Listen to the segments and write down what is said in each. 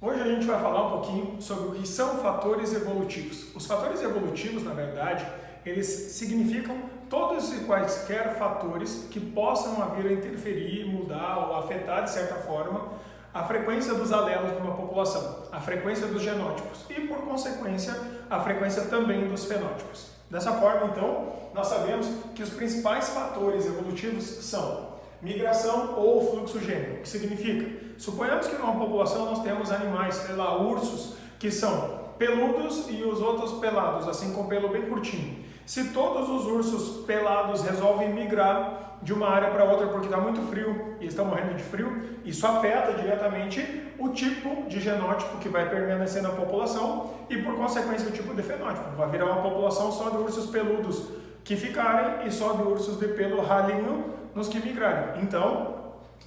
Hoje a gente vai falar um pouquinho sobre o que são fatores evolutivos. Os fatores evolutivos, na verdade, eles significam todos e quaisquer fatores que possam vir a interferir, mudar ou afetar de certa forma a frequência dos alelos numa população, a frequência dos genótipos e, por consequência, a frequência também dos fenótipos. Dessa forma, então, nós sabemos que os principais fatores evolutivos são migração ou fluxo gênico, que significa, suponhamos que numa população nós temos animais, sei lá, ursos, que são peludos e os outros pelados, assim com pelo bem curtinho. Se todos os ursos pelados resolvem migrar de uma área para outra porque está muito frio e estão morrendo de frio, isso afeta diretamente o tipo de genótipo que vai permanecer na população e, por consequência, o tipo de fenótipo. Vai virar uma população só de ursos peludos que ficarem e só de ursos de pelo ralinho nos que migrarem. Então,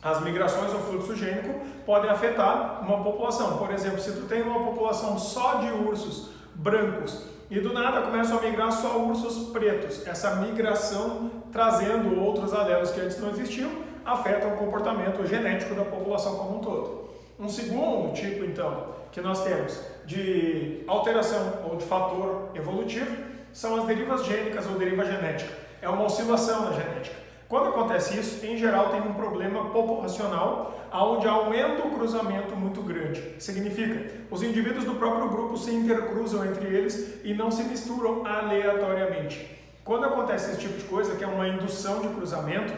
as migrações ou fluxo gênico podem afetar uma população. Por exemplo, se tu tem uma população só de ursos brancos e do nada começam a migrar só ursos pretos, essa migração trazendo outros alelos que antes não existiam, afeta o comportamento genético da população como um todo. Um segundo tipo, então, que nós temos de alteração ou de fator evolutivo são as derivas gênicas ou deriva genética. É uma oscilação na genética. Quando acontece isso, em geral tem um problema populacional, onde aumenta o cruzamento muito grande. Significa, os indivíduos do próprio grupo se intercruzam entre eles e não se misturam aleatoriamente. Quando acontece esse tipo de coisa, que é uma indução de cruzamento,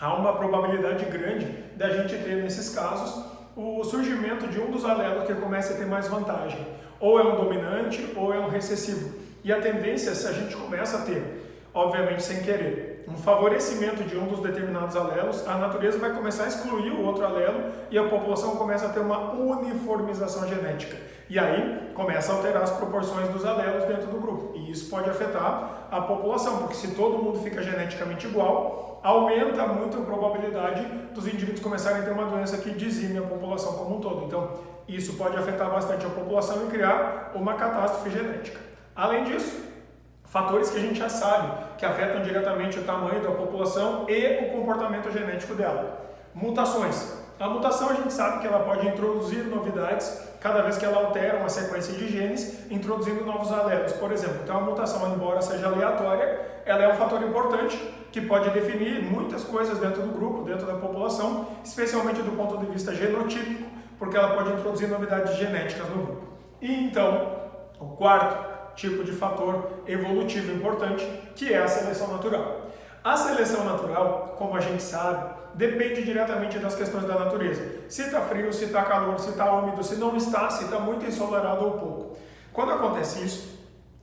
há uma probabilidade grande da gente ter, nesses casos, o surgimento de um dos alelos que começa a ter mais vantagem. Ou é um dominante ou é um recessivo. E a tendência, se a gente começa a ter, obviamente sem querer, um favorecimento de um dos determinados alelos, a natureza vai começar a excluir o outro alelo e a população começa a ter uma uniformização genética. E aí começa a alterar as proporções dos alelos dentro do grupo. E isso pode afetar a população, porque se todo mundo fica geneticamente igual, aumenta muito a probabilidade dos indivíduos começarem a ter uma doença que dizime a população como um todo. Então, isso pode afetar bastante a população e criar uma catástrofe genética. Além disso, fatores que a gente já sabe que afetam diretamente o tamanho da população e o comportamento genético dela. Mutações. A mutação a gente sabe que ela pode introduzir novidades cada vez que ela altera uma sequência de genes, introduzindo novos alelos. Por exemplo, então a mutação, embora seja aleatória, ela é um fator importante que pode definir muitas coisas dentro do grupo, dentro da população, especialmente do ponto de vista genotípico, porque ela pode introduzir novidades genéticas no grupo. E então, o quarto tipo de fator evolutivo importante, que é a seleção natural. A seleção natural, como a gente sabe, depende diretamente das questões da natureza. Se está frio, se está calor, se está úmido, se não está, se está muito ensolarado ou pouco. Quando acontece isso,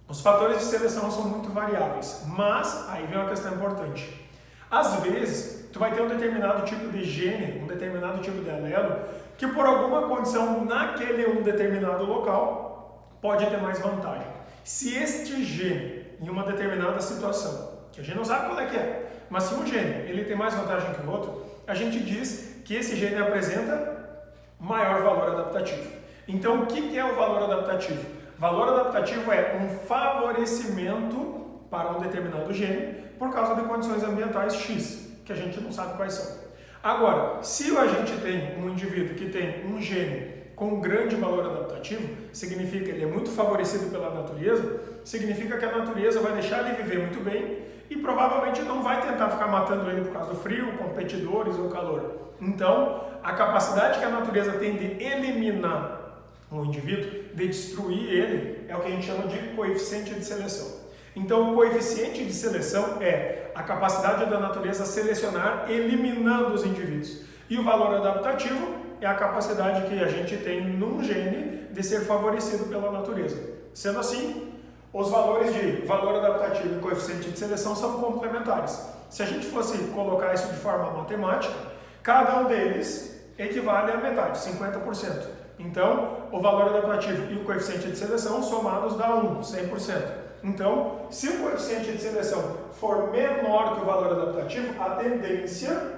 os fatores de seleção são muito variáveis, mas aí vem uma questão importante. Às vezes, tu vai ter um determinado tipo de gene, um determinado tipo de alelo, que por alguma condição naquele determinado local pode ter mais vantagem. Se este gene, em uma determinada situação, que a gente não sabe qual é que é, mas se um gene ele tem mais vantagem que o outro, a gente diz que esse gene apresenta maior valor adaptativo. Então, o que é o valor adaptativo? Valor adaptativo é um favorecimento para um determinado gene por causa de condições ambientais X, que a gente não sabe quais são. Agora, se a gente tem um indivíduo que tem um gene com um grande valor adaptativo, significa que ele é muito favorecido pela natureza, significa que a natureza vai deixar ele viver muito bem e provavelmente não vai tentar ficar matando ele por causa do frio, competidores ou calor. Então, a capacidade que a natureza tem de eliminar um indivíduo, de destruir ele, é o que a gente chama de coeficiente de seleção. Então, o coeficiente de seleção é a capacidade da natureza selecionar eliminando os indivíduos. E o valor adaptativo é a capacidade que a gente tem num gene de ser favorecido pela natureza. Sendo assim, os valores de valor adaptativo e coeficiente de seleção são complementares. Se a gente fosse colocar isso de forma matemática, cada um deles equivale a metade, 50%. Então, o valor adaptativo e o coeficiente de seleção somados dá 100%. Então, se o coeficiente de seleção for menor que o valor adaptativo, a tendência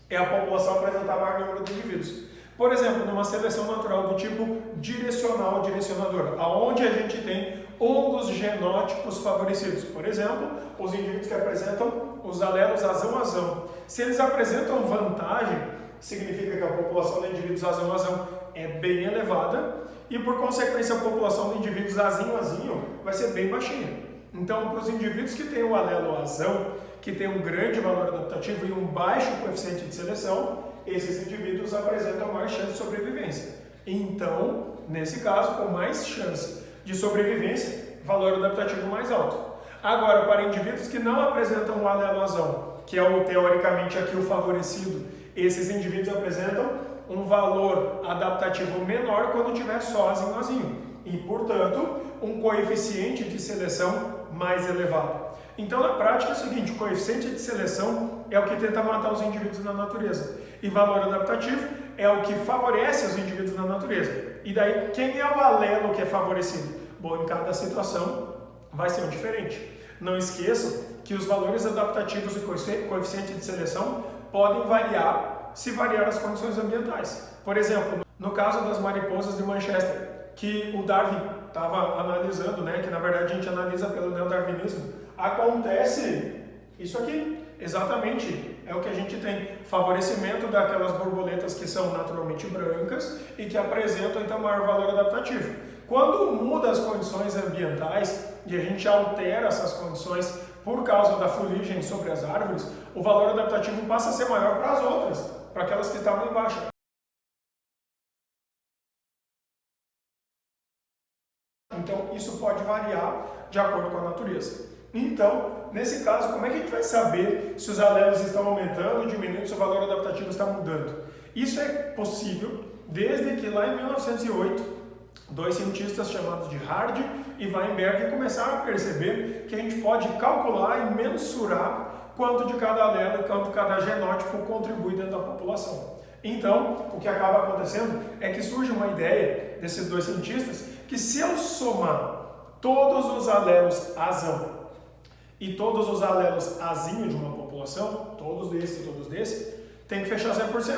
é a população apresentar maior número de indivíduos. Por exemplo, numa seleção natural do tipo direcional direcionadora, aonde a gente tem um dos genótipos favorecidos. Por exemplo, os indivíduos que apresentam os alelos azão-azão. Se eles apresentam vantagem, significa que a população de indivíduos azão-azão é bem elevada e, por consequência, a população de indivíduos azinho vai ser bem baixinha. Então, para os indivíduos que têm o alelo azão, que tem um grande valor adaptativo e um baixo coeficiente de seleção, esses indivíduos apresentam mais chance de sobrevivência. Então, nesse caso, com mais chance de sobrevivência, valor adaptativo mais alto. Agora, para indivíduos que não apresentam o alelo azão, que é teoricamente aqui o favorecido, esses indivíduos apresentam um valor adaptativo menor quando tiver só azinho e, portanto, um coeficiente de seleção mais elevado. Então, na prática é o seguinte, o coeficiente de seleção é o que tenta matar os indivíduos na natureza e valor adaptativo é o que favorece os indivíduos na natureza. E daí, quem é o alelo que é favorecido? Bom, em cada situação vai ser um diferente. Não esqueçam que os valores adaptativos e coeficiente de seleção podem variar se variar as condições ambientais. Por exemplo, no caso das mariposas de Manchester, que o Darwin estava analisando, que na verdade a gente analisa pelo neodarwinismo, acontece isso aqui, exatamente, é o que a gente tem, favorecimento daquelas borboletas que são naturalmente brancas e que apresentam então maior valor adaptativo. Quando muda as condições ambientais e a gente altera essas condições por causa da fuligem sobre as árvores, o valor adaptativo passa a ser maior para as outras, para aquelas que estavam embaixo. Então, isso pode variar de acordo com a natureza. Então, nesse caso, como é que a gente vai saber se os alelos estão aumentando, diminuindo, se o valor adaptativo está mudando? Isso é possível desde que lá em 1908, dois cientistas chamados de Hardy e Weinberg começaram a perceber que a gente pode calcular e mensurar quanto de cada alelo e quanto cada genótipo contribui dentro da população. Então, o que acaba acontecendo é que surge uma ideia desses dois cientistas que se eu somar todos os alelos azão e todos os alelos azinho de uma população, todos desses, tem que fechar 100%,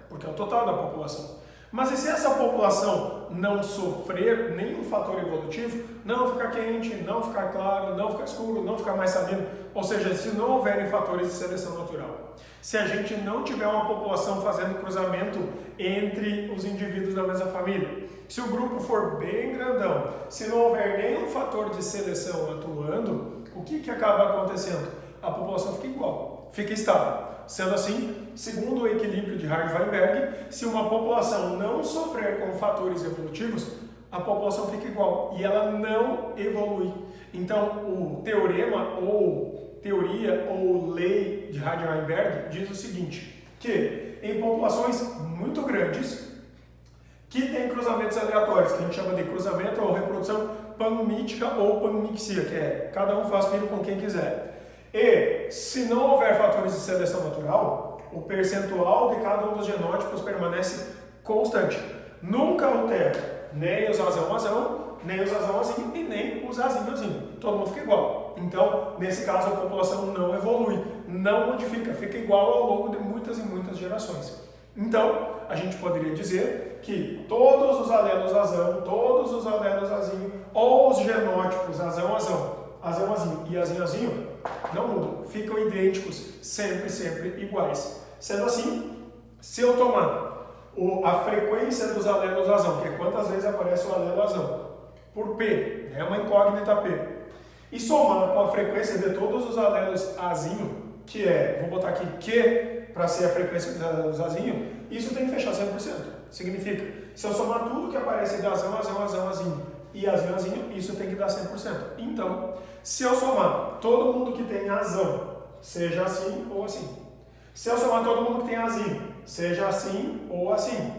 porque é o total da população. Mas e se essa população não sofrer nenhum fator evolutivo, não ficar quente, não ficar claro, não ficar escuro, não ficar mais sabino, ou seja, se não houverem fatores de seleção natural, se a gente não tiver uma população fazendo cruzamento entre os indivíduos da mesma família, se o grupo for bem grandão, se não houver nenhum fator de seleção atuando, o que acaba acontecendo? A população fica igual, fica estável. Sendo assim, segundo o equilíbrio de Hardy-Weinberg, se uma população não sofrer com fatores evolutivos, a população fica igual e ela não evolui. Então, o teorema ou teoria ou lei de Hardy-Weinberg diz o seguinte, que em populações muito grandes, que tem cruzamentos aleatórios, que a gente chama de cruzamento ou reprodução panmítica ou panmixia, que é cada um faz filho com quem quiser. E, se não houver fatores de seleção natural, o percentual de cada um dos genótipos permanece constante. Nunca altera nem os azão, nem os azão-azinho e nem os azinho-azinho. Todo mundo fica igual. Então, nesse caso, a população não evolui, não modifica, fica igual ao longo de muitas e muitas gerações. Então, a gente poderia dizer que todos os alelos azão, todos os alelos azinho, ou os genótipos azão-azinho e azinho-azinho, não mudam, ficam idênticos, sempre iguais. Sendo assim, se eu tomar a frequência dos alelos azão, que é quantas vezes aparece o alelo azão, por P, é uma incógnita P, e somar com a frequência de todos os alelos azinho, que é, vou botar aqui Q para ser a frequência dos alelos azinho, isso tem que fechar 100%. Significa, se eu somar tudo que aparece de azinho e azinho, isso tem que dar 100%. Então, se eu somar todo mundo que tem azão, seja assim ou assim. Se eu somar todo mundo que tem azinho, seja assim ou assim.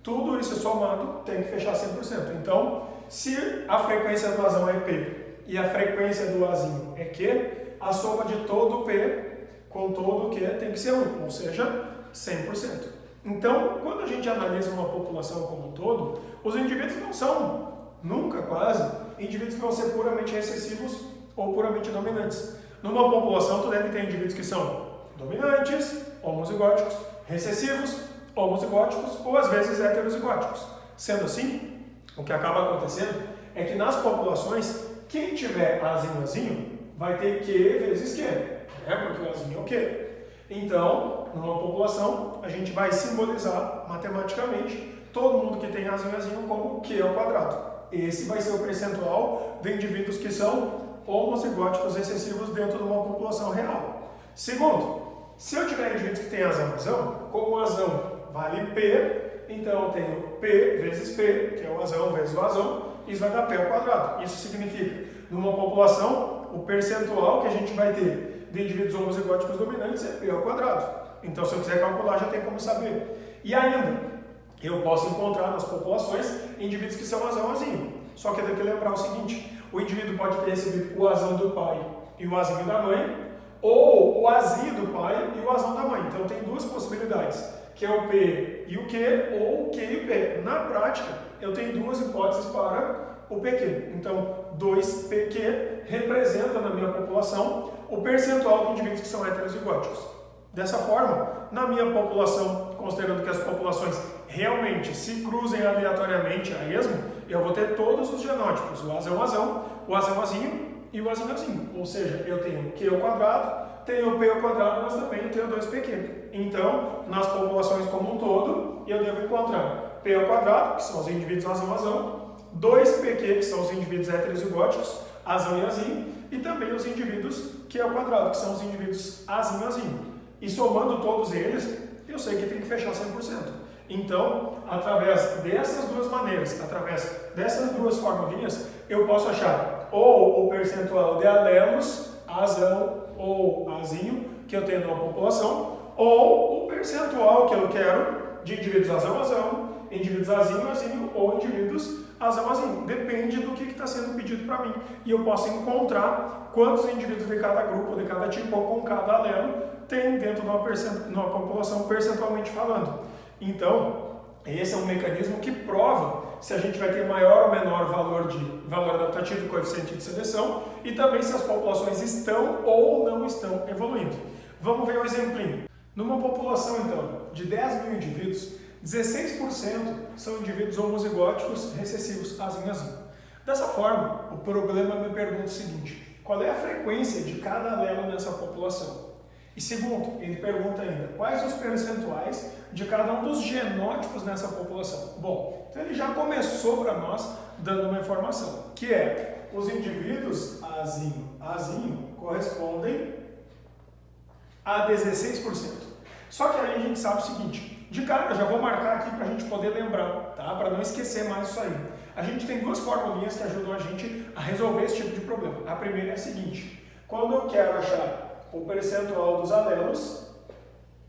Tudo isso somado tem que fechar 100%. Então, se a frequência do azão é P e a frequência do azinho é Q, a soma de todo P com todo Q tem que ser 1, ou seja, 100%. Então, quando a gente analisa uma população como um todo, os indivíduos não são, nunca quase, indivíduos que vão ser puramente recessivos ou puramente dominantes. Numa população, tu deve ter indivíduos que são dominantes, homozigóticos, recessivos, homozigóticos ou às vezes heterozigóticos. Sendo assim, o que acaba acontecendo é que nas populações, quem tiver azinho vai ter Q vezes Q, porque o azinho é o Q. Então, numa população, a gente vai simbolizar matematicamente todo mundo que tem azinho como Q ao quadrado. Esse vai ser o percentual de indivíduos que são homozigóticos recessivos dentro de uma população real. Segundo, se eu tiver indivíduos que têm azão, como o azão vale P, então eu tenho P vezes P, que é o azão vezes o azão, isso vai dar P ao quadrado. Isso significa, numa população, o percentual que a gente vai ter de indivíduos homozigóticos dominantes é P ao quadrado. Então, se eu quiser calcular, já tem como saber. E ainda, eu posso encontrar nas populações indivíduos que são azão-azinho. Só que eu tenho que lembrar o seguinte, o indivíduo pode ter recebido o azão do pai e o azinho da mãe, ou o azinho do pai e o azão da mãe. Então, tem duas possibilidades, que é o P e o Q, ou o Q e o P. Na prática, eu tenho duas hipóteses para o PQ. Então, 2PQ representa na minha população o percentual de indivíduos que são heterozigóticos. Dessa forma, na minha população, considerando que as populações realmente se cruzem aleatoriamente a esmo, eu vou ter todos os genótipos, o azão-azão, o azão-azinho e o azinho-azinho. Ou seja, eu tenho Q ao quadrado, tenho P ao quadrado, mas também tenho 2PQ. Então, nas populações como um todo, eu devo encontrar P ao quadrado, que são os indivíduos azão-azão, 2PQ, que são os indivíduos heterozigóticos, azão e azinho, e também os indivíduos Q ao quadrado, que são os indivíduos azinho-azinho. E somando todos eles, eu sei que tem que fechar 100%. Então, através dessas duas maneiras, através dessas duas formulinhas, eu posso achar ou o percentual de alelos, azão ou azinho, que eu tenho numa população, ou o percentual que eu quero de indivíduos azão-azão, indivíduos azinho-azinho ou indivíduos azão-azinho. Depende do que está sendo pedido para mim. E eu posso encontrar quantos indivíduos de cada grupo, de cada tipo ou com cada alelo tem dentro de uma população percentualmente falando. Então, esse é um mecanismo que prova se a gente vai ter maior ou menor valor adaptativo e coeficiente de seleção e também se as populações estão ou não estão evoluindo. Vamos ver um exemplinho. Numa população, então, de 10 mil indivíduos, 16% são indivíduos homozigóticos recessivos azinho-azinho. Dessa forma, o problema me pergunta o seguinte: qual é a frequência de cada alelo nessa população? E segundo, ele pergunta ainda, quais os percentuais de cada um dos genótipos nessa população? Bom, então ele já começou para nós dando uma informação, que é, os indivíduos azinho correspondem a 16%. Só que aí a gente sabe o seguinte, de cara, eu já vou marcar aqui para a gente poder lembrar, tá? Para não esquecer mais isso aí. A gente tem duas formulinhas que ajudam a gente a resolver esse tipo de problema. A primeira é a seguinte, quando eu quero achar o percentual dos alelos,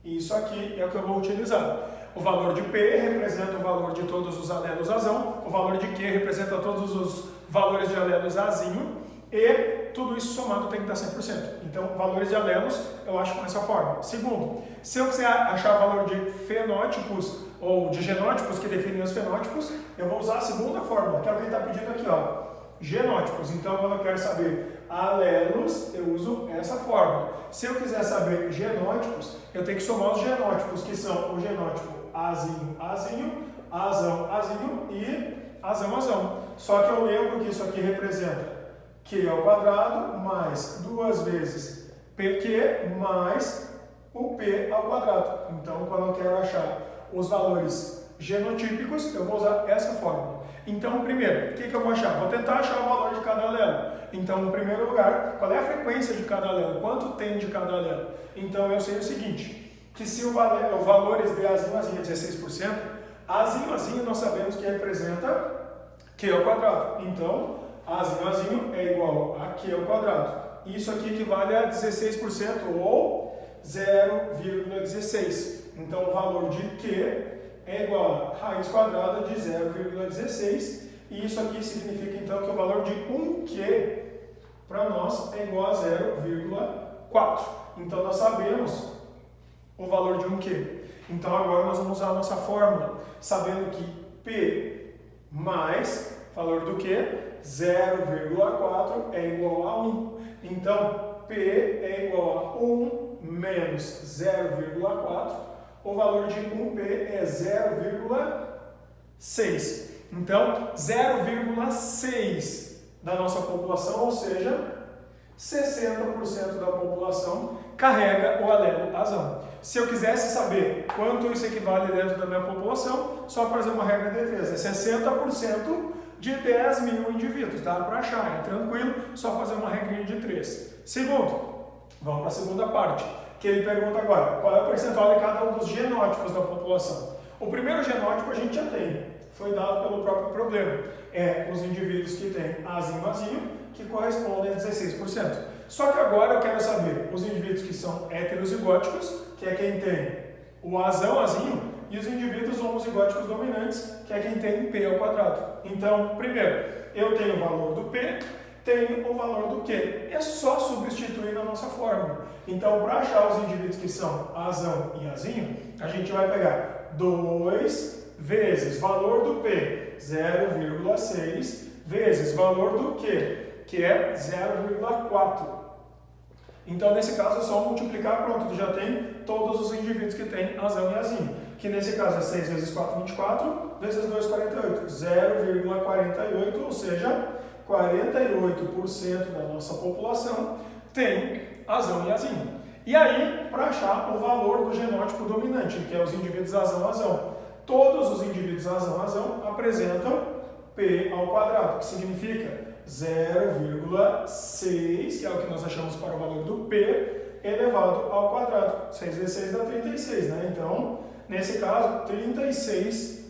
isso aqui é o que eu vou utilizar. O valor de P representa o valor de todos os alelos azão, o valor de Q representa todos os valores de alelos azinho, e tudo isso somado tem que dar 100%. Então, valores de alelos eu acho com essa forma. Segundo, se eu quiser achar valor de fenótipos ou de genótipos que definem os fenótipos, eu vou usar a segunda fórmula, que é o que ele está pedindo aqui, ó. Genótipos. Então, quando eu quero saber alelos, eu uso essa fórmula. Se eu quiser saber genótipos, eu tenho que somar os genótipos, que são o genótipo azinho, azão e azão. Só que eu lembro que isso aqui representa Q ao quadrado mais 2 vezes PQ mais o P ao quadrado. Então, quando eu quero achar os valores genotípicos, eu vou usar essa fórmula. Então, primeiro, o que eu vou achar? Vou tentar achar o valor de cada alelo. Então, no primeiro lugar, qual é a frequência de cada alelo? Quanto tem de cada alelo? Então, eu sei o seguinte, que se os valores de azinho é 16%, azinho nós sabemos que representa Q ao quadrado. Então, azinho é igual a Q ao quadrado. Isso aqui equivale a 16% ou 0,16. Então, o valor de Q é igual a raiz quadrada de 0,16. E isso aqui significa, então, que o valor de 1Q para nós é igual a 0,4. Então, nós sabemos o valor de 1Q. Então, agora nós vamos usar a nossa fórmula, sabendo que P mais valor do Q, 0,4 é igual a 1. Então, P é igual a 1 menos 0,4. O valor de 1P é 0,6. Então, 0,6 da nossa população, ou seja, 60% da população carrega o alelo azão. Se eu quisesse saber quanto isso equivale dentro da minha população, só fazer uma regra de 3, é 60% de 10 mil indivíduos, dá para achar, é tranquilo, só fazer uma regrinha de 3. Segundo, vamos para a segunda parte, que ele pergunta agora, qual é o percentual de cada um dos genótipos da população? O primeiro genótipo a gente já tem, foi dado pelo próprio problema, é os indivíduos que têm azinho, azinho, que correspondem a 16%. Só que agora eu quero saber os indivíduos que são heterozigóticos, que é quem tem o azão, azinho, e os indivíduos homozigóticos dominantes, que é quem tem P ao quadrado. Então, primeiro, eu tenho o valor do P, tenho o valor do Q. É só substituir na nossa fórmula. Então, para achar os indivíduos que são azão e azinho, a gente vai pegar 2 vezes valor do P, 0,6, vezes valor do Q, que é 0,4. Então, nesse caso, é só multiplicar, pronto, tu já tem todos os indivíduos que têm azão e azinho. Que nesse caso é 6 vezes 4, 24, vezes 2, 48. 0,48, ou seja, 48% da nossa população tem azão e azinho. E aí, para achar o valor do genótipo dominante, que é os indivíduos azão-azão. Todos os indivíduos azão-azão apresentam P ao quadrado, que significa 0,6, que é o que nós achamos para o valor do P, elevado ao quadrado. 6 vezes 6 dá 36, né? Então, nesse caso, 36%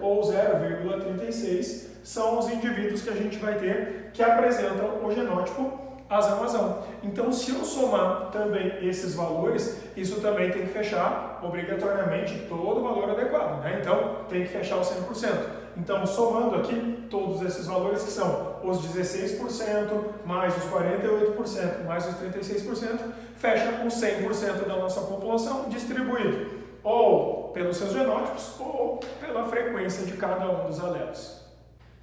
ou 0,36 são os indivíduos que a gente vai ter que apresentam o genótipo azão-azão. Então, se eu somar também esses valores, isso também tem que fechar obrigatoriamente todo o valor adequado, né? Então, tem que fechar o 100%. Então, somando aqui todos esses valores que são os 16%, mais os 48%, mais os 36%, fecha com 100% da nossa população distribuído ou pelos seus genótipos ou pela frequência de cada um dos alelos.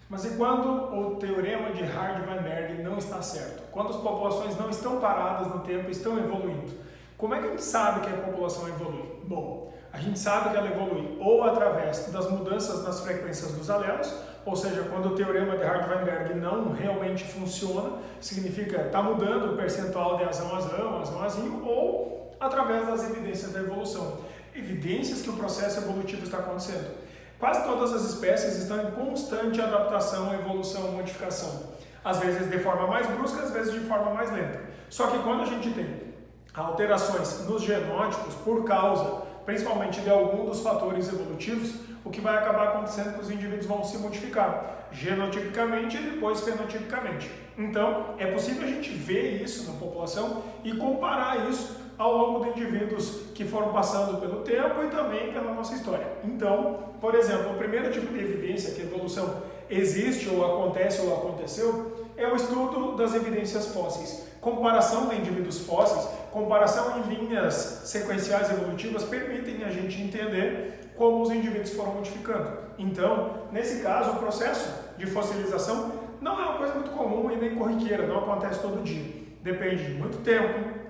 Mas e quando o teorema de Hardy-Weinberg não está certo? Quando as populações não estão paradas no tempo, estão evoluindo? Como é que a gente sabe que a população evolui? Bom, a gente sabe que ela evolui ou através das mudanças nas frequências dos alelos, ou seja, quando o teorema de Hardy-Weinberg não realmente funciona, significa está mudando o percentual de azão-azão, azão-azinho, ou através das evidências da evolução. Evidências que o processo evolutivo está acontecendo. Quase todas as espécies estão em constante adaptação, evolução, modificação. Às vezes de forma mais brusca, às vezes de forma mais lenta. Só que quando a gente tem alterações nos genótipos por causa, principalmente de algum dos fatores evolutivos, o que vai acabar acontecendo é que os indivíduos vão se modificar genotipicamente e depois fenotipicamente. Então, é possível a gente ver isso na população e comparar isso ao longo de indivíduos que foram passando pelo tempo e também pela nossa história. Então, por exemplo, o primeiro tipo de evidência que a evolução existe ou acontece ou aconteceu é o estudo das evidências fósseis. Comparação de indivíduos fósseis, comparação em linhas sequenciais evolutivas permitem a gente entender como os indivíduos foram modificando. Então, nesse caso, o processo de fossilização não é uma coisa muito comum e nem corriqueira, não acontece todo dia. Depende de muito tempo,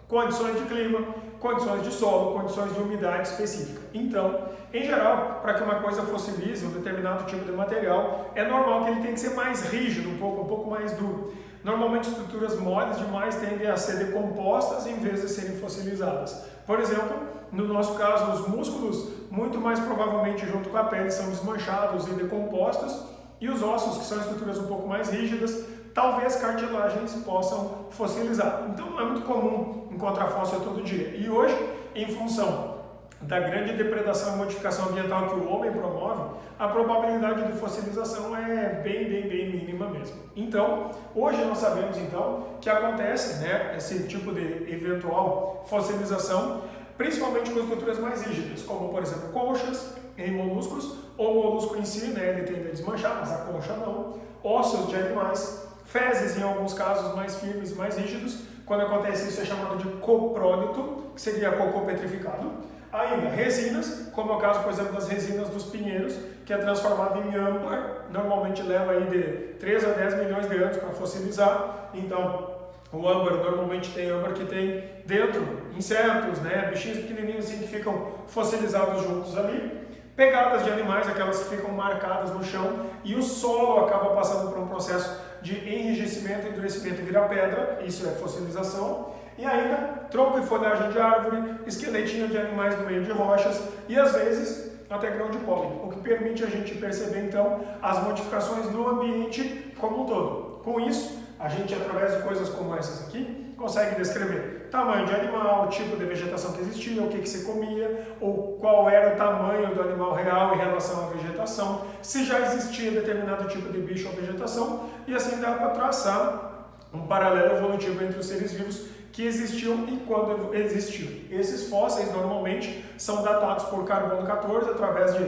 condições de clima, condições de solo, condições de umidade específica. Então, em geral, para que uma coisa fossilize um determinado tipo de material, é normal que ele tenha que ser mais rígido, um pouco mais duro. Normalmente, estruturas moles demais tendem a ser decompostas em vez de serem fossilizadas. Por exemplo, no nosso caso, os músculos, muito mais provavelmente junto com a pele, são desmanchados e decompostos, e os ossos, que são estruturas um pouco mais rígidas, talvez cartilagens possam fossilizar. Então não é muito comum encontrar fóssil todo dia. E hoje, em função da grande depredação e modificação ambiental que o homem promove, a probabilidade de fossilização é bem mínima mesmo. Então, hoje nós sabemos então que acontece, né, esse tipo de eventual fossilização, principalmente com estruturas mais rígidas, como por exemplo conchas em molúsculos, ou o molusco em si, né, ele tende a desmanchar, mas a concha não, ossos de animais, fezes em alguns casos mais firmes, mais rígidos. Quando acontece isso é chamado de coprólito, que seria cocô petrificado. Ainda resinas, como é o caso, por exemplo, das resinas dos pinheiros, que é transformado em âmbar, normalmente leva aí de 3 a 10 milhões de anos para fossilizar. Então, o âmbar, normalmente tem âmbar que tem dentro insetos, né, bichinhos pequenininhos assim que ficam fossilizados juntos ali. Pegadas de animais, aquelas que ficam marcadas no chão, e o solo acaba passando por um processo de enrijecimento, endurecimento e vira pedra, isso é fossilização. E ainda, tronco e folhagem de árvore, esqueletinho de animais no meio de rochas e, às vezes, até grão de pólen, o que permite a gente perceber, então, as modificações no ambiente como um todo. Com isso, a gente, através de coisas como essas aqui, consegue descrever tamanho de animal, tipo de vegetação que existia, o que se comia, ou qual era o tamanho do animal real em relação à vegetação, se já existia determinado tipo de bicho ou vegetação, e assim dá para traçar um paralelo evolutivo entre os seres vivos que existiam e quando existiam. Esses fósseis normalmente são datados por carbono 14 através de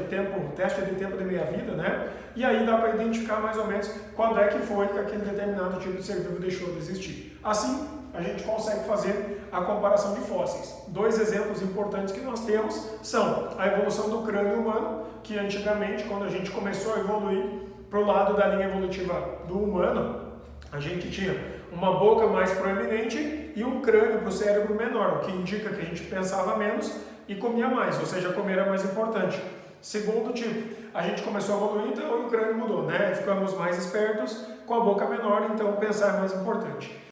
teste de tempo de meia-vida, né? E aí dá para identificar mais ou menos quando é que foi que aquele determinado tipo de ser vivo deixou de existir. Assim, a gente consegue fazer a comparação de fósseis. Dois exemplos importantes que nós temos são a evolução do crânio humano, que antigamente, quando a gente começou a evoluir para o lado da linha evolutiva do humano, a gente tinha uma boca mais proeminente e um crânio para o cérebro menor, o que indica que a gente pensava menos e comia mais, ou seja, comer era mais importante. Segundo tipo, a gente começou a evoluir, então o crânio mudou, né? Ficamos mais espertos, com a boca menor, então pensar é mais importante.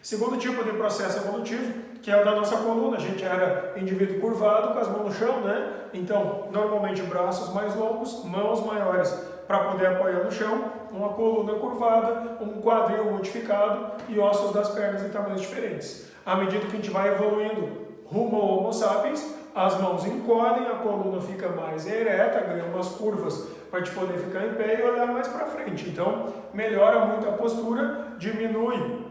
Segundo tipo de processo evolutivo, que é o da nossa coluna, a gente era indivíduo curvado, com as mãos no chão, né? Então, normalmente braços mais longos, mãos maiores para poder apoiar no chão, uma coluna curvada, um quadril modificado e ossos das pernas em tamanhos diferentes. À medida que a gente vai evoluindo rumo ao Homo sapiens, as mãos encolhem, a coluna fica mais ereta, ganha umas curvas para a gente poder ficar em pé e olhar mais para frente. Então, melhora muito a postura, diminui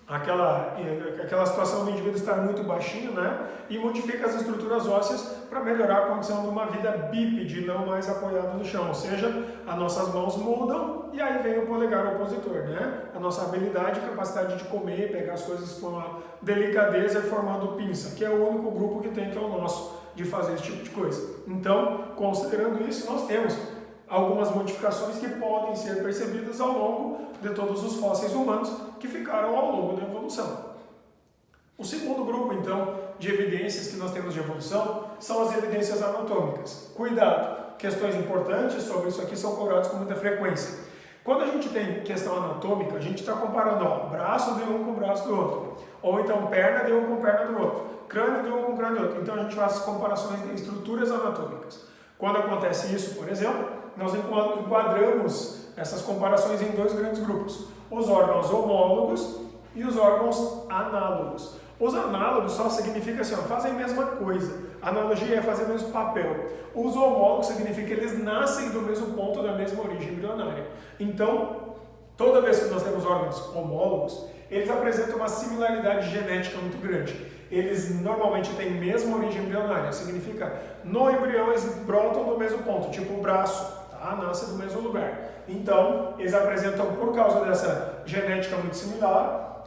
aquela situação do indivíduo estar muito baixinho, né? E modifica as estruturas ósseas para melhorar a condição de uma vida bípede, não mais apoiada no chão. Ou seja, as nossas mãos mudam e aí vem o polegar opositor, né? A nossa habilidade e capacidade de comer, pegar as coisas com a delicadeza e formando pinça, que é o único grupo que tem, que é o nosso, de fazer esse tipo de coisa. Então, considerando isso, nós temos algumas modificações que podem ser percebidas ao longo de todos os fósseis humanos que ficaram ao longo da evolução. O segundo grupo, então, de evidências que nós temos de evolução são as evidências anatômicas. Cuidado, questões importantes sobre isso aqui são cobradas com muita frequência. Quando a gente tem questão anatômica, a gente está comparando braço de um com o braço do outro, ou então perna de um com perna do outro, crânio de um com crânio do outro. Então a gente faz comparações de estruturas anatômicas. Quando acontece isso, por exemplo, nós enquadramos essas comparações em dois grandes grupos: os órgãos homólogos e os órgãos análogos. Os análogos só significa assim, fazem a mesma coisa. A analogia é fazer o mesmo papel. Os homólogos significa que eles nascem do mesmo ponto, da mesma origem embrionária. Então, toda vez que nós temos órgãos homólogos, eles apresentam uma similaridade genética muito grande. Eles normalmente têm a mesma origem embrionária, significa no embrião eles brotam do mesmo ponto, tipo o braço, nasce do mesmo lugar. Então, eles apresentam, por causa dessa genética muito similar,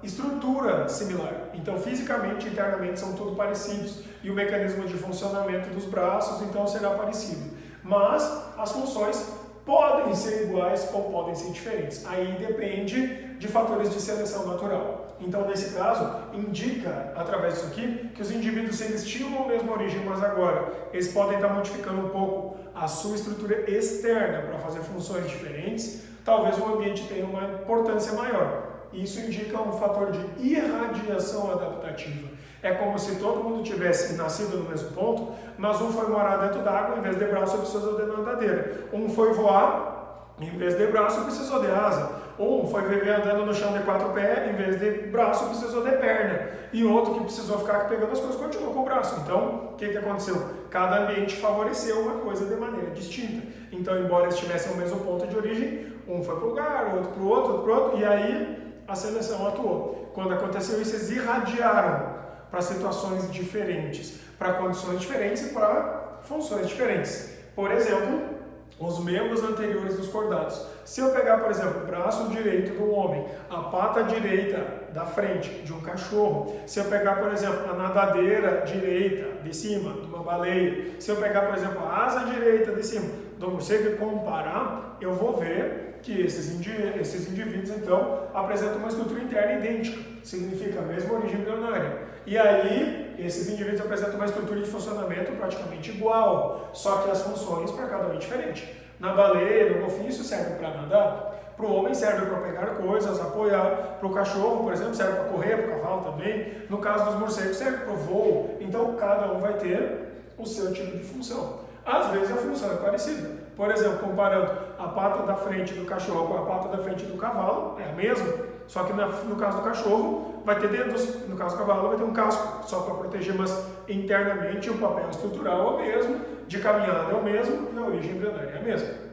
estrutura similar. Então, fisicamente e internamente são tudo parecidos e o mecanismo de funcionamento dos braços, então, será parecido. Mas as funções podem ser iguais ou podem ser diferentes. Aí depende de fatores de seleção natural. Então, nesse caso, indica, através disso aqui, que os indivíduos, eles tinham a mesma origem, mas agora eles podem estar modificando um pouco a sua estrutura externa para fazer funções diferentes. Talvez o ambiente tenha uma importância maior. Isso indica um fator de irradiação adaptativa. É como se todo mundo tivesse nascido no mesmo ponto, mas um foi morar dentro d'água, em vez de braço precisou de nadadeira. Um foi voar, em vez de braço precisou de asa. Um foi viver andando no chão de 4 pés, em vez de braço precisou de perna. E outro que precisou ficar pegando as coisas continuou com o braço. Então, o que aconteceu? Cada ambiente favoreceu uma coisa de maneira distinta. Então, embora eles tivessem o mesmo ponto de origem, um foi para um lugar, outro para o outro, outro para o outro, e aí a seleção atuou. Quando aconteceu isso, eles irradiaram para situações diferentes, para condições diferentes e para funções diferentes. Por exemplo, os membros anteriores dos cordados. Se eu pegar, por exemplo, o braço direito do homem, a pata direita da frente de um cachorro, se eu pegar, por exemplo, a nadadeira direita de cima de uma baleia, se eu pegar, por exemplo, a asa direita de cima do morcego e comparar, eu vou ver que esses indivíduos, então, apresentam uma estrutura interna idêntica, significa a mesma origem embrionária. E aí, esses indivíduos apresentam uma estrutura de funcionamento praticamente igual, só que as funções para cada um é diferente. Na baleia, no golfinho, isso serve para nadar. Para o homem serve para pegar coisas, apoiar. Para o cachorro, por exemplo, serve para correr, para o cavalo também. No caso dos morcegos, serve para o voo. Então, cada um vai ter o seu tipo de função. Às vezes, a função é parecida. Por exemplo, comparando a pata da frente do cachorro com a pata da frente do cavalo, é a mesma. Só que no caso do cachorro, vai ter dedos. No caso do cavalo, vai ter um casco, só para proteger, mas internamente o papel estrutural é o mesmo, de caminhada é o mesmo, e a origem embrionária é a mesma.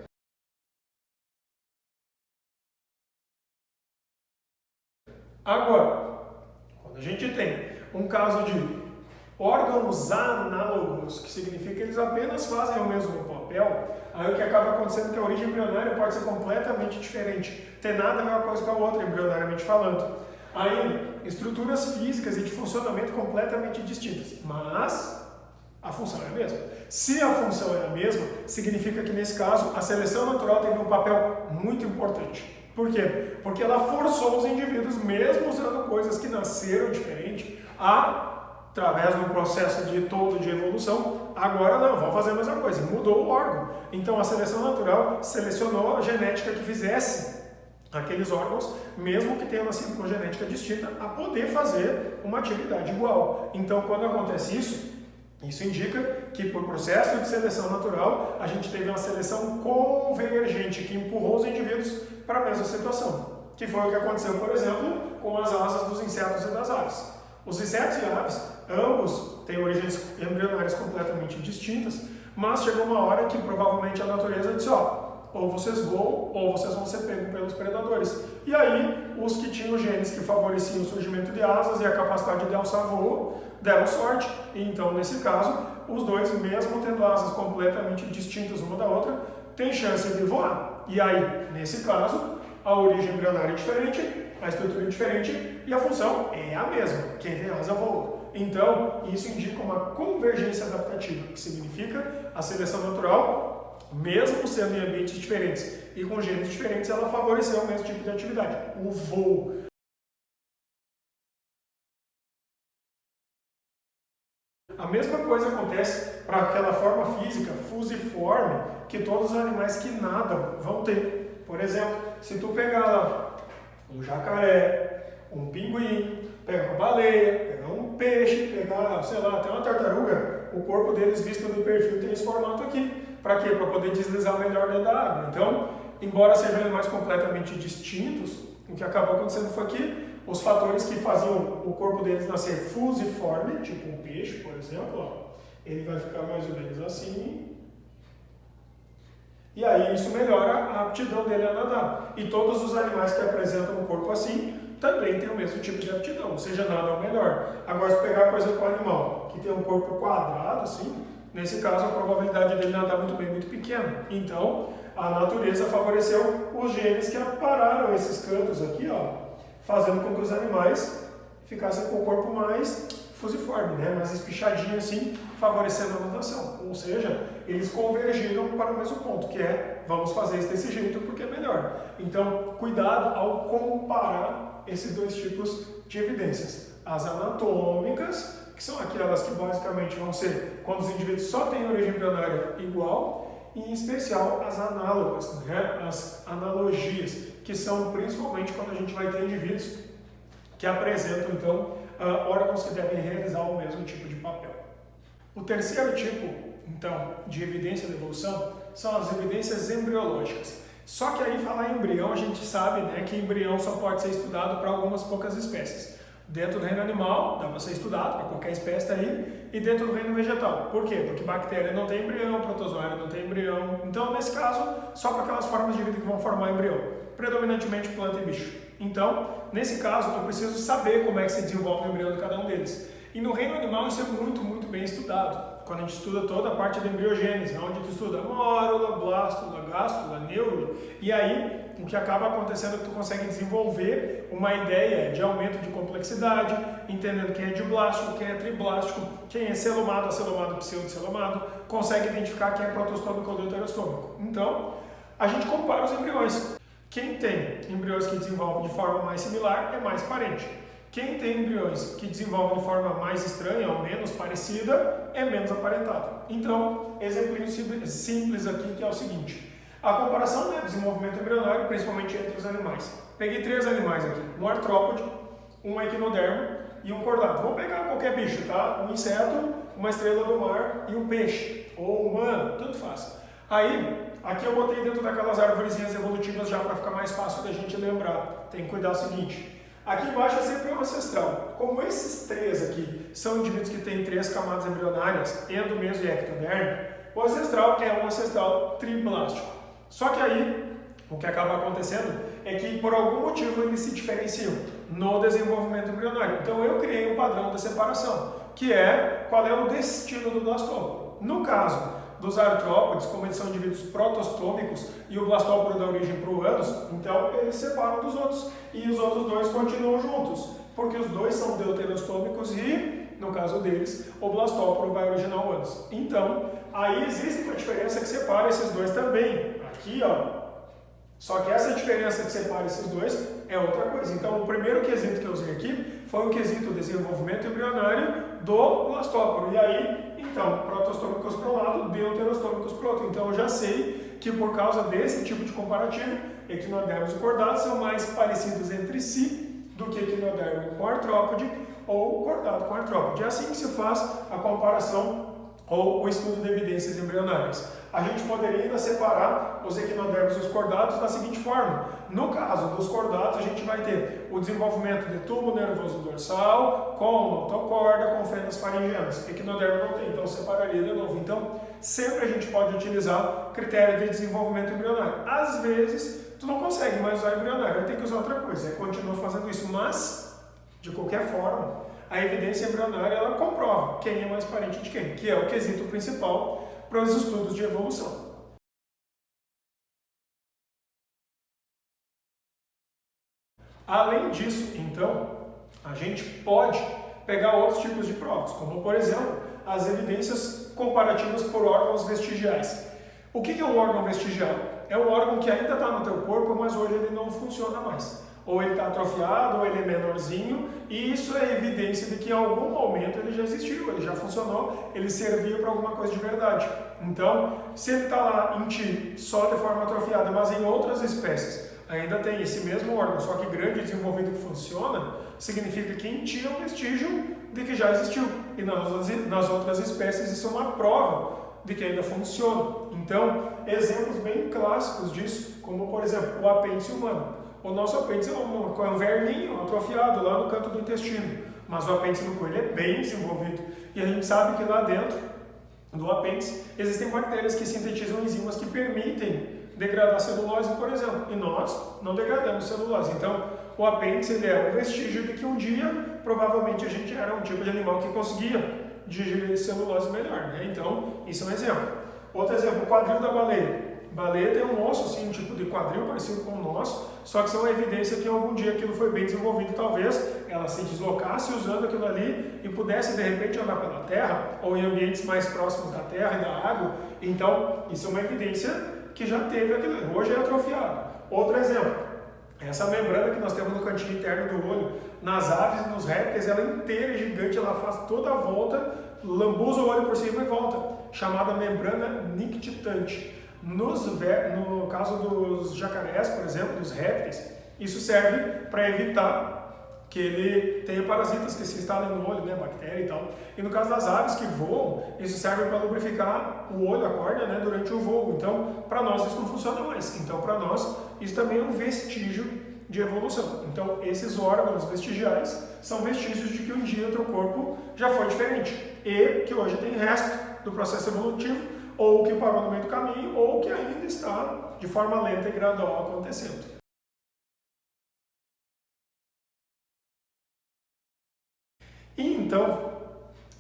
Agora, quando a gente tem um caso de órgãos análogos, que significa que eles apenas fazem o mesmo papel, aí o que acaba acontecendo é que a origem embrionária pode ser completamente diferente, ter nada a ver uma coisa com a outra, embrionariamente falando. Aí, estruturas físicas e de funcionamento completamente distintas, mas a função é a mesma. Se a função é a mesma, significa que nesse caso a seleção natural teve um papel muito importante. Por quê? Porque ela forçou os indivíduos, mesmo usando coisas que nasceram diferente, através de um processo de evolução, agora não, vão fazer a mesma coisa, mudou o órgão. Então a seleção natural selecionou a genética que fizesse aqueles órgãos, mesmo que tenham nascido com genética distinta, a poder fazer uma atividade igual. Então quando acontece isso indica que por processo de seleção natural, a gente teve uma seleção convergente, que empurrou os indivíduos para a mesma situação. Que foi o que aconteceu, por exemplo, com as asas dos insetos e das aves. Os insetos e aves, ambos têm origens embrionárias completamente distintas, mas chegou uma hora que provavelmente a natureza disse, ou vocês voam, ou vocês vão ser pegos pelos predadores. E aí, os que tinham genes que favoreciam o surgimento de asas e a capacidade de alçar voo, deram sorte. E então, nesse caso, os dois, mesmo tendo asas completamente distintas uma da outra, têm chance de voar. E aí, nesse caso, a origem embrionária é diferente, a estrutura é diferente e a função é a mesma. Quem tem asa voa. Então, isso indica uma convergência adaptativa, que significa a seleção natural, mesmo sendo em ambientes diferentes e com genes diferentes, ela favoreceu o mesmo tipo de atividade, o voo. A mesma coisa acontece para aquela forma física fusiforme que todos os animais que nadam vão ter. Por exemplo, se tu pegar lá um jacaré, um pinguim, pegar uma baleia, pegar um peixe, pegar, sei lá, até uma tartaruga, o corpo deles visto no perfil tem esse formato aqui. Para quê? Para poder deslizar melhor dentro da água. Então, embora sejam animais completamente distintos, o que acabou acontecendo foi que os fatores que faziam o corpo deles nascer fusiforme, tipo um peixe, por exemplo, ele vai ficar mais ou menos assim. E aí isso melhora a aptidão dele a nadar. E todos os animais que apresentam um corpo assim também têm o mesmo tipo de aptidão, ou seja, nadam melhor. Agora, se pegar coisa com o animal que tem um corpo quadrado, assim, nesse caso a probabilidade dele nadar muito bem é muito pequena. Então, a natureza favoreceu os genes que apararam esses cantos aqui, fazendo com que os animais ficassem com o corpo mais fusiforme, mais espichadinho assim, favorecendo a natação. Ou seja, eles convergiram para o mesmo ponto, que é, vamos fazer isso desse jeito porque é melhor. Então, cuidado ao comparar esses dois tipos de evidências. As anatômicas, que são aquelas que basicamente vão ser quando os indivíduos só têm origem embrionária igual, e em especial as análogas, as analogias, que são principalmente quando a gente vai ter indivíduos que apresentam, então, órgãos que devem realizar o mesmo tipo de papel. O terceiro tipo, então, de evidência da evolução são as evidências embriológicas. Só que aí, falar em embrião, a gente sabe que embrião só pode ser estudado para algumas poucas espécies. Dentro do reino animal, dá para ser estudado para qualquer espécie daí, e dentro do reino vegetal. Por quê? Porque bactéria não tem embrião, protozoário não tem embrião. Então, nesse caso, só para aquelas formas de vida que vão formar embrião. Predominantemente planta e bicho. Então, nesse caso, eu preciso saber como é que se desenvolve o embrião de cada um deles. E no reino animal isso é muito, muito bem estudado. Quando a gente estuda toda a parte da embriogênese, onde tu estuda mórula, blástula, gástula, neurula, e aí o que acaba acontecendo é que tu consegue desenvolver uma ideia de aumento de complexidade, entendendo quem é diblástico, quem é triblástico, quem é celomado, acelomado, pseudocelomado, consegue identificar quem é protostômico ou deuterostômico. Então, a gente compara os embriões. Quem tem embriões que desenvolvem de forma mais similar é mais parente. Quem tem embriões que desenvolvem de forma mais estranha ou menos parecida é menos aparentado. Então, exemplo simples aqui que é o seguinte. A comparação, né, desenvolvimento embrionário, principalmente entre os animais. Peguei 3 animais aqui, um artrópode, um equinodermo e um cordato. Vamos pegar qualquer bicho, tá? Um inseto, uma estrela do mar e um peixe, ou humano, tanto faz. Aí, aqui eu botei dentro daquelas arvorezinhas evolutivas já para ficar mais fácil da gente lembrar. Tem que cuidar o seguinte, aqui embaixo é sempre o ancestral. Como esses 3 aqui são indivíduos que têm 3 camadas embrionárias, endo, meso e ectoderme, o ancestral é um ancestral triblástico. Só que aí, o que acaba acontecendo é que por algum motivo eles se diferenciam no desenvolvimento embrionário. Então eu criei um padrão de separação, que é qual é o destino do blastóporo. No caso dos artrópodes, como eles são indivíduos protostômicos e o blastóporo dá origem para o ânus, então eles separam dos outros e os outros 2 continuam juntos, porque os 2 são deuterostômicos e, no caso deles, o blastóporo vai originar o ânus. Então, aí existe uma diferença que separa esses 2 também. Aqui, ó. Só que essa diferença que separa esses 2 é outra coisa. Então, o primeiro quesito que eu usei aqui foi o quesito desenvolvimento embrionário do blastóporo. E aí, então, protostômicos para um lado, deuterostômicos para o outro. Então, eu já sei que por causa desse tipo de comparativo, equinodermos e cordados são mais parecidos entre si do que equinodermo com artrópode ou cordado com artrópode. É assim que se faz a comparação ou o estudo de evidências embrionárias. A gente poderia ainda separar os equinodermos e os cordados da seguinte forma. No caso dos cordados, a gente vai ter o desenvolvimento de tubo nervoso dorsal, com notocorda, com fendas faringianas. Equinodermo não tem, então separaria de novo. Então, sempre a gente pode utilizar critério de desenvolvimento embrionário. Às vezes, tu não consegue mais usar embrionário, vai ter que usar outra coisa. Continua fazendo isso, mas, de qualquer forma, a evidência embrionária ela comprova quem é mais parente de quem, que é o quesito principal para os estudos de evolução. Além disso, então, a gente pode pegar outros tipos de provas, como, por exemplo, as evidências comparativas por órgãos vestigiais. O que é um órgão vestigial? É um órgão que ainda está no teu corpo, mas hoje ele não funciona mais. Ou ele está atrofiado, ou ele é menorzinho, e isso é evidência de que em algum momento ele já existiu, ele já funcionou, ele servia para alguma coisa de verdade. Então, se ele está lá em ti só de forma atrofiada, mas em outras espécies ainda tem esse mesmo órgão, só que grande e desenvolvido que funciona, significa que em ti é um vestígio de que já existiu. E nas outras espécies isso é uma prova de que ainda funciona. Então, exemplos bem clássicos disso, como por exemplo, o apêndice humano. O nosso apêndice é um verminho atrofiado lá no canto do intestino, mas o apêndice no coelho é bem desenvolvido. E a gente sabe que lá dentro do apêndice existem bactérias que sintetizam enzimas que permitem degradar celulose, por exemplo, e nós não degradamos celulose. Então, o apêndice ele é um vestígio de que um dia, provavelmente, a gente era um tipo de animal que conseguia digerir celulose melhor, né? Então, isso é um exemplo. Outro exemplo, o quadril da baleia. Baleia tem um osso, assim, um tipo de quadril parecido com o nosso, só que são evidência que algum dia aquilo foi bem desenvolvido, talvez ela se deslocasse usando aquilo ali e pudesse de repente andar pela terra ou em ambientes mais próximos da terra e da água. Então, isso é uma evidência que já teve aquilo, hoje é atrofiado. Outro exemplo, essa membrana que nós temos no cantinho interno do olho, nas aves e nos répteis, ela inteira é gigante, ela faz toda a volta, lambuza o olho por cima e volta, chamada membrana nictitante. No caso dos jacarés, por exemplo, dos répteis, isso serve para evitar que ele tenha parasitas que se instalem no olho, né, bactéria e tal. E no caso das aves que voam, isso serve para lubrificar o olho, a córnea, né, durante o voo. Então, para nós isso não funciona mais. Então, para nós, isso também é um vestígio de evolução. Então, esses órgãos vestigiais são vestígios de que um dia o teu corpo já foi diferente e que hoje tem resto do processo evolutivo, ou que parou no meio do caminho, ou que ainda está de forma lenta e gradual acontecendo. E então,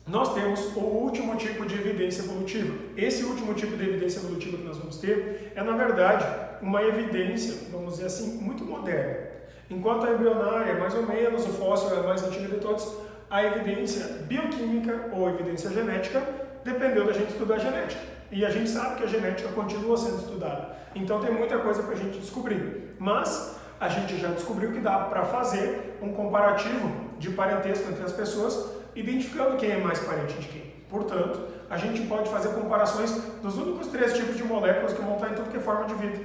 nós temos o último tipo de evidência evolutiva. Esse último tipo de evidência evolutiva que nós vamos ter é, na verdade, uma evidência, vamos dizer assim, muito moderna. Enquanto a embrionária é mais ou menos, o fóssil é a mais antiga de todos, a evidência bioquímica ou evidência genética dependeu da gente estudar genética. E a gente sabe que a genética continua sendo estudada. Então tem muita coisa para a gente descobrir. Mas a gente já descobriu que dá para fazer um comparativo de parentesco entre as pessoas, identificando quem é mais parente de quem. Portanto, a gente pode fazer comparações dos únicos 3 tipos de moléculas que vão estar em tudo que é forma de vida: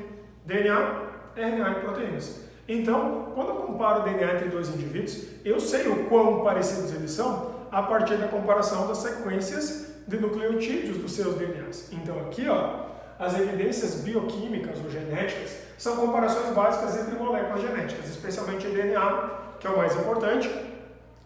DNA, RNA e proteínas. Então, quando eu comparo o DNA entre 2 indivíduos, eu sei o quão parecidos eles são a partir da comparação das sequências de nucleotídeos dos seus DNAs. Então aqui, ó, as evidências bioquímicas ou genéticas são comparações básicas entre moléculas genéticas, especialmente DNA, que é o mais importante,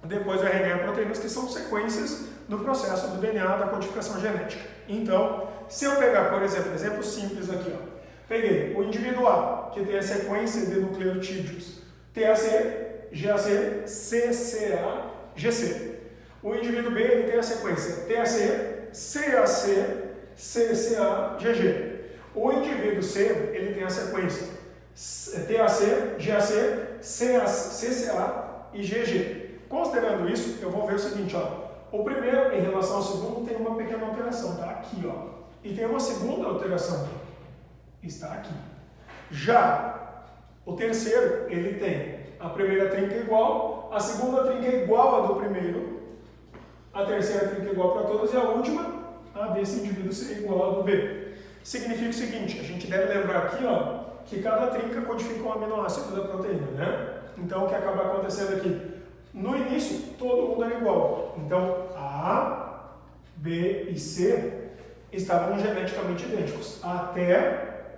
depois o RNA e proteínas, que são sequências do processo do DNA, da codificação genética. Então, se eu pegar, por exemplo simples aqui, ó, peguei o indivíduo A, que tem a sequência de nucleotídeos TAC, GAC, CCA, GC. O indivíduo B, ele tem a sequência TAC, CAC, CCA, GG. O indivíduo C, ele tem a sequência TAC, GAC, CCA e GG. Considerando isso, eu vou ver o seguinte, ó. O primeiro, em relação ao segundo, tem uma pequena alteração, tá aqui, ó. E tem uma segunda alteração, está aqui. Já o terceiro, ele tem a primeira trinca igual, a segunda trinca igual à do primeiro, a terceira trinca igual para todas e a última, a desse indivíduo ser igual à do B. Significa o seguinte, a gente deve lembrar aqui, ó, que cada trinca codifica um aminoácido da proteína, né? Então, o que acaba acontecendo aqui? No início, todo mundo era igual. Então, A, B e C estavam geneticamente idênticos, até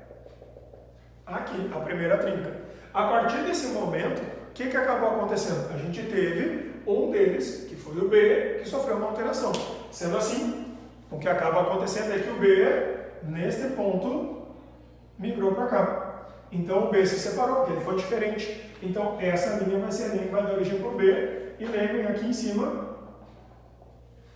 aqui, a primeira trinca. A partir desse momento, o que acabou acontecendo? A gente teve um deles, que foi o B, que sofreu uma alteração. Sendo assim, o que acaba acontecendo é que o B, neste ponto, migrou para cá. Então o B se separou, porque ele foi diferente. Então essa linha vai ser a linha que vai dar origem para o B. E lembrem, aqui em cima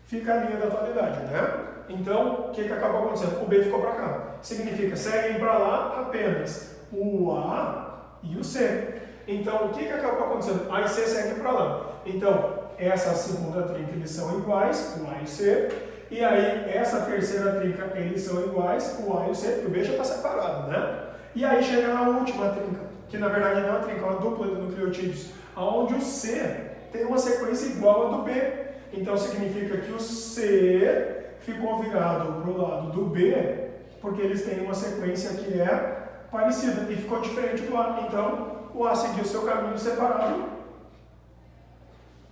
fica a linha da atualidade, né? Então, o que acabou acontecendo? O B ficou para cá. Significa, seguem para lá apenas o A e o C. Então, o que acabou acontecendo? A e C seguem para lá. Então, essa segunda trinca, eles são iguais, o A e o C. E aí, essa terceira trinca, eles são iguais, o A e o C, porque o B já está separado, né? E aí chega na última trinca, que na verdade não é uma trinca, é uma dupla de nucleotídeos, onde o C tem uma sequência igual à do B. Então, significa que o C ficou virado para o lado do B, porque eles têm uma sequência que é parecida e ficou diferente do A. Então, o A seguiu seu caminho separado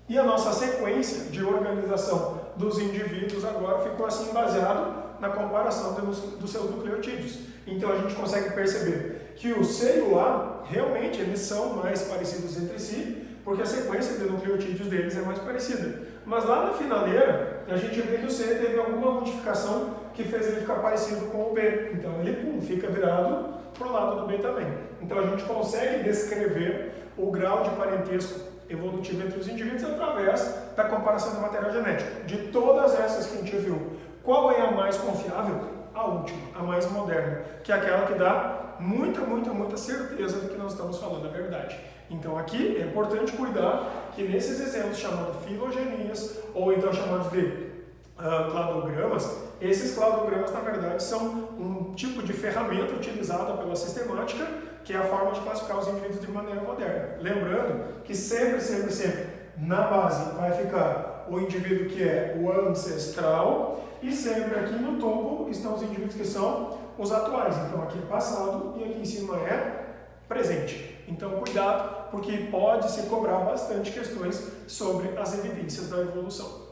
e a nossa sequência de organização dos indivíduos agora ficou assim baseado na comparação dos seus nucleotídeos. Então, a gente consegue perceber que o C e o A realmente eles são mais parecidos entre si, porque a sequência de nucleotídeos deles é mais parecida. Mas lá na finaleira, a gente vê que o C teve alguma modificação que fez ele ficar parecido com o B. Então ele fica virado para o lado do B também. Então a gente consegue descrever o grau de parentesco evolutivo entre os indivíduos através da comparação do material genético. De todas essas que a gente viu, qual é a mais confiável? A última, a mais moderna, que é aquela que dá muita certeza de que nós estamos falando a verdade. Então aqui é importante cuidar que nesses exemplos chamados filogenias ou então chamados de cladogramas, esses cladogramas na verdade são um tipo de ferramenta utilizada pela sistemática, que é a forma de classificar os indivíduos de maneira moderna. Lembrando que sempre na base vai ficar o indivíduo que é o ancestral e sempre aqui no topo estão os indivíduos que são os atuais. Então aqui é passado e aqui em cima é presente. Então cuidado, porque pode se cobrar bastante questões sobre as evidências da evolução.